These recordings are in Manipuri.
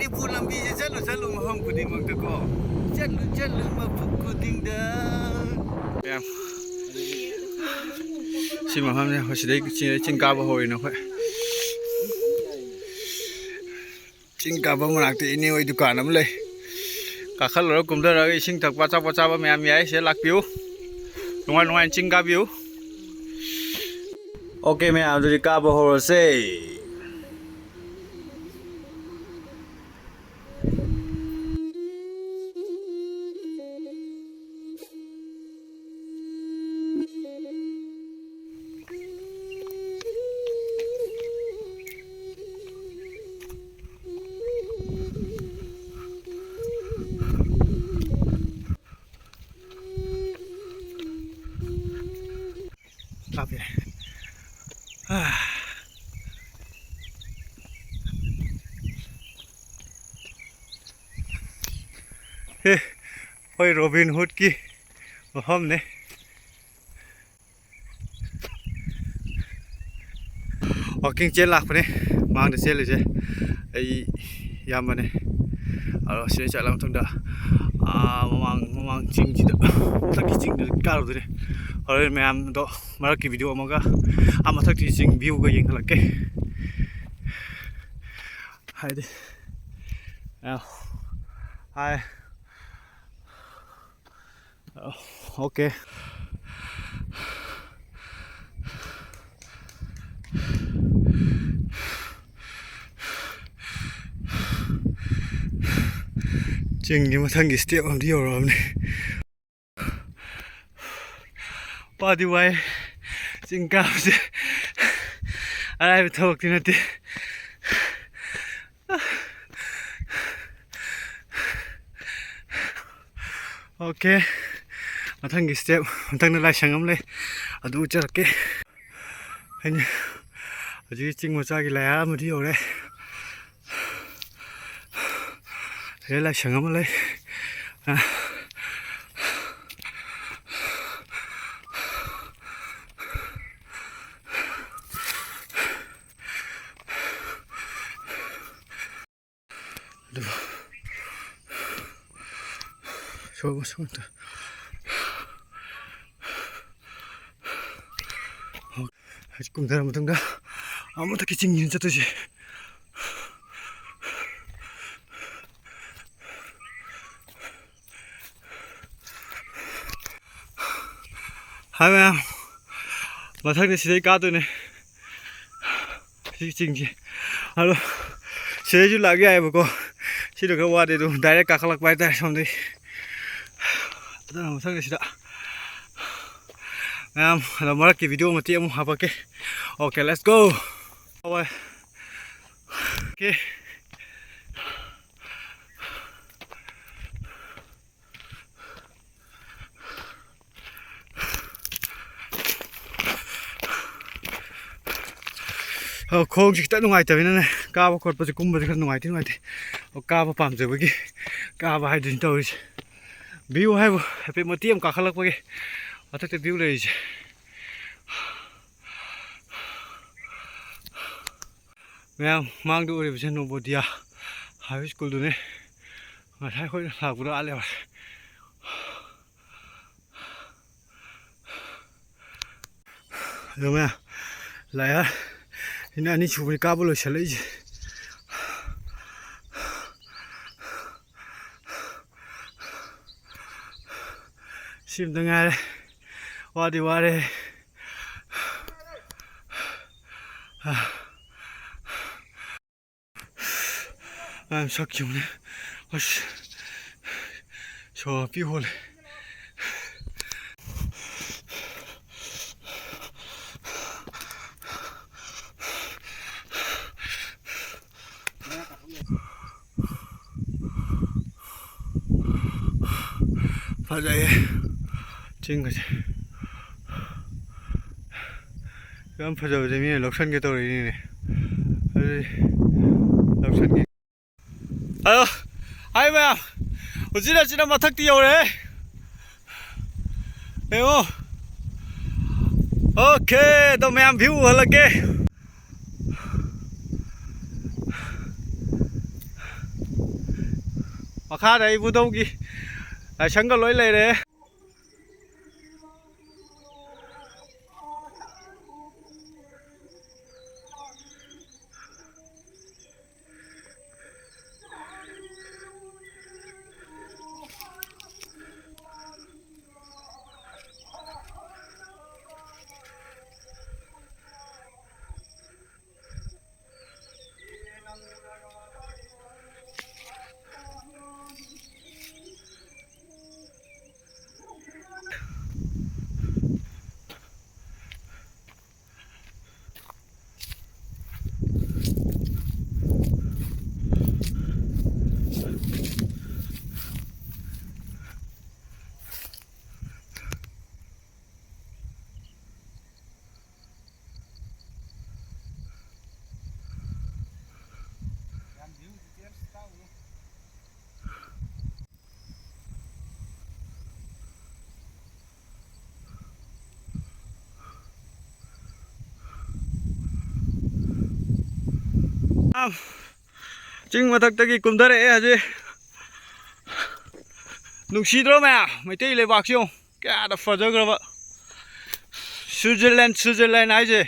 ꯃꯅꯤꯄꯨꯔ ꯂꯝꯕꯤꯁꯦ ꯆꯠꯂꯨ ꯃꯐꯝ ꯈꯨꯗꯤꯡꯃꯛꯇꯀꯣ ꯆꯠꯂꯨ ꯃꯐꯝ ꯈꯨꯗꯤꯡꯗ ꯁꯤ ꯃꯐꯝꯁꯦ ꯑꯩꯈꯣꯏ ꯁꯤꯗꯩ ꯆꯤꯡ ꯀꯥꯕ ꯍꯧꯔꯤꯅ ꯑꯩꯈꯣꯏ ꯆꯤꯡ ꯀꯥꯕ ꯃꯅꯥꯛꯇ ꯏꯅꯦ ꯍꯣꯏ ꯗꯨꯀꯥꯟ ꯑꯃ ꯂꯩ ꯀꯥꯈꯠꯂꯨꯔꯒ ꯀꯨꯝꯊꯔꯒ ꯏꯁꯤꯡ ꯊꯛꯄ ꯑꯆꯥꯄꯣꯠ ꯆꯥꯕ ꯃꯌꯥꯝ ꯌꯥꯏ ꯁꯤꯗ ꯂꯥꯛꯄꯤꯌꯨ ꯅꯨꯡꯉꯥꯏꯅ ꯆꯤꯡ ꯀꯥꯕꯤꯌꯨ ꯑꯣꯀꯦ ꯃꯌꯥꯝ ꯑꯗꯨꯗꯤ ꯀꯥꯕ ꯍꯧꯔꯁꯦ Love it. Hoi Robin Hood ki mafam ne walking chen lak ne mang de sel je ai yam ne aro se cha lam thang da mamang ching ji da tak ki ching ka ro de aro me am do mar ki video ma ga am thak ti ching view ga yeng halak ke hai de hai okay ching ni mathang gi step am di ro am ne pa di wai ching ka se ai thok ti na ti okay mathang gi step mathang na lai sangam le adu charke anh aji ching mo cha gi la ma di ore thế là sangam le Show us what cùng ra một thằng đó một cái chinh nhìn cho tôi gì hai em mà thằng này sẽ cá tôi này chinh gì alo sẽ chú lại cái ai mà cô sẽ được cái qua để tôi direct cả khắc bài tay xong đi đó là một thằng này sẽ đã là một cái video mà tiêm học ok ok let's go ok khôn chỉ tận ngoài tới này cao cột bao giờ cung bao giờ ngoài thế ngoài thì cao và pàm rồi với cái cao và hai đến tôi view hay phải một tiêm cả khắc lắc với cái ở tất view này nghe mang đồ để trên nông địa hai school này mà thấy khối là cũng đã ăn rồi rồi mẹ lại á thì anh chụp cái cabo rồi sẽ lấy gì sim từng ngày đây qua đi I'm so cute. Osh, so beautiful. Phải đây, chinh cái gì? Cái phải rồi thì mình lộc sân cái tôi này này, lộc sân cái alo hai mẹ chỉ là mà thắc tiêu đấy hiểu không ok tụi mẹ view là kia ꯃꯈꯥꯗ ꯏꯕꯨꯙꯧꯒꯤ ꯂꯥꯏꯁꯪꯒ ꯂꯣꯏ ꯂꯩꯔꯦ ꯆꯤꯡ ꯃꯊꯛꯇꯒꯤ ꯀꯨꯝꯊꯔꯛꯑꯦ ꯍꯧꯖꯤꯛ ꯅꯨꯡꯁꯤꯗ꯭ꯔꯣ ꯃꯌꯥꯝ ꯃꯩꯇꯩ ꯂꯩꯕꯥꯛꯁꯤ ꯌꯦꯡꯉꯨ ꯀꯌꯥꯗ ꯐꯖꯈ꯭ꯔꯕ ꯁ꯭ꯋꯤꯖꯔꯂꯦꯟ ꯍꯥꯏꯁꯦ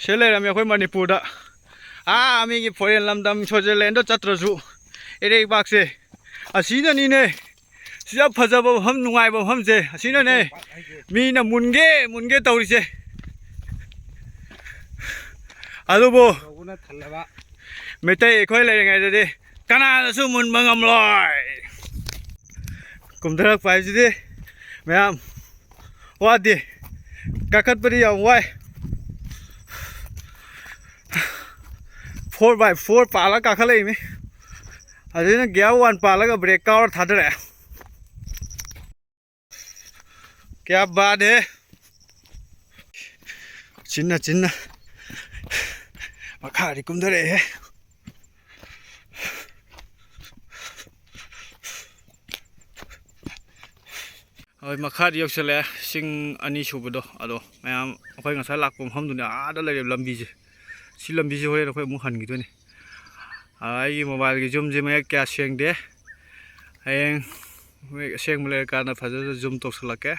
ꯁꯤ ꯂꯩꯔꯝꯃꯦ ꯑꯩꯈꯣꯏ ꯃꯅꯤꯄꯨꯔꯗ ꯃꯤꯒꯤ ꯐꯣꯔꯦꯟ ꯂꯝꯗꯝ ꯁ꯭ꯋꯤꯖꯔꯂꯦꯟꯗ ꯆꯠꯇ꯭ꯔꯁꯨ ꯏꯔꯩꯕꯥꯛꯁꯦ ꯑꯁꯤꯅꯅꯤꯅꯦ ꯁꯤꯗ ꯐꯖꯕ ꯃꯐꯝ ꯅꯨꯡꯉꯥꯏꯕ ꯃꯐꯝꯁꯦ ꯑꯁꯤꯅꯅꯦ ꯃꯤꯅ ꯃꯨꯟꯒꯦ ꯇꯧꯔꯤꯁꯦ ꯑꯗꯨꯕꯨ ꯃꯩꯇꯩ ꯑꯩꯈꯣꯏ ꯂꯩꯔꯤꯉꯩꯗꯗꯤ ꯀꯅꯥꯅꯁꯨ ꯃꯨꯟꯕ ꯉꯝꯂꯣꯏ ꯀꯨꯝꯊꯔꯛꯄ ꯍꯥꯏꯁꯤꯗꯤ ꯃꯌꯥꯝ ꯋꯥꯗꯦ ꯀꯥꯈꯠꯄꯗꯤ ꯌꯥꯝ ꯋꯥꯏ 4x4 ꯄꯥꯜꯂꯒ ꯀꯥꯈꯠꯂꯛꯏꯃꯤ ꯑꯗꯨꯅ ꯒꯤꯌꯥꯔ 1 ꯄꯥꯜꯂꯒ ꯕ꯭ꯔꯦꯛ ꯀꯥꯎꯔ ꯊꯥꯗꯔꯛꯑꯦ ꯀꯌꯥ ꯕꯥꯠ ꯍꯦ ꯆꯤꯟꯅ ꯃꯈꯥꯗꯤ ꯀꯨꯝꯊꯔꯛꯑꯦ ꯍꯣꯏ ꯃꯈꯥꯗꯤ ꯌꯧꯁꯜꯂꯛꯑꯦ ꯆꯤꯡ ꯑꯅꯤ ꯁꯨꯕꯗꯣ ꯑꯗꯣ ꯃꯌꯥꯝ ꯑꯩꯈꯣꯏ ꯉꯁꯥꯏ ꯂꯥꯛꯄ ꯃꯐꯝꯗꯨꯅꯦ ꯑꯥꯗ ꯂꯩꯔꯤꯕ ꯂꯝꯕꯤꯁꯦ ꯁꯤ ꯂꯝꯕꯤꯁꯦ ꯍꯣꯔꯦꯟ ꯑꯩꯈꯣꯏ ꯑꯃꯨꯛ ꯍꯟꯈꯤꯗꯣꯏꯅꯤ ꯑꯩꯒꯤ ꯃꯣꯕꯥꯏꯜꯒꯤ ꯖꯨꯝꯁꯦ ꯃꯌꯦꯛ ꯀꯌꯥ ꯁꯦꯡꯗꯦ ꯍꯌꯦꯡ ꯑꯁꯦꯡꯕ ꯂꯩꯔꯀꯥꯟꯗ ꯐꯖꯅ ꯖꯨꯝ ꯇꯧꯁꯜꯂꯛꯀꯦ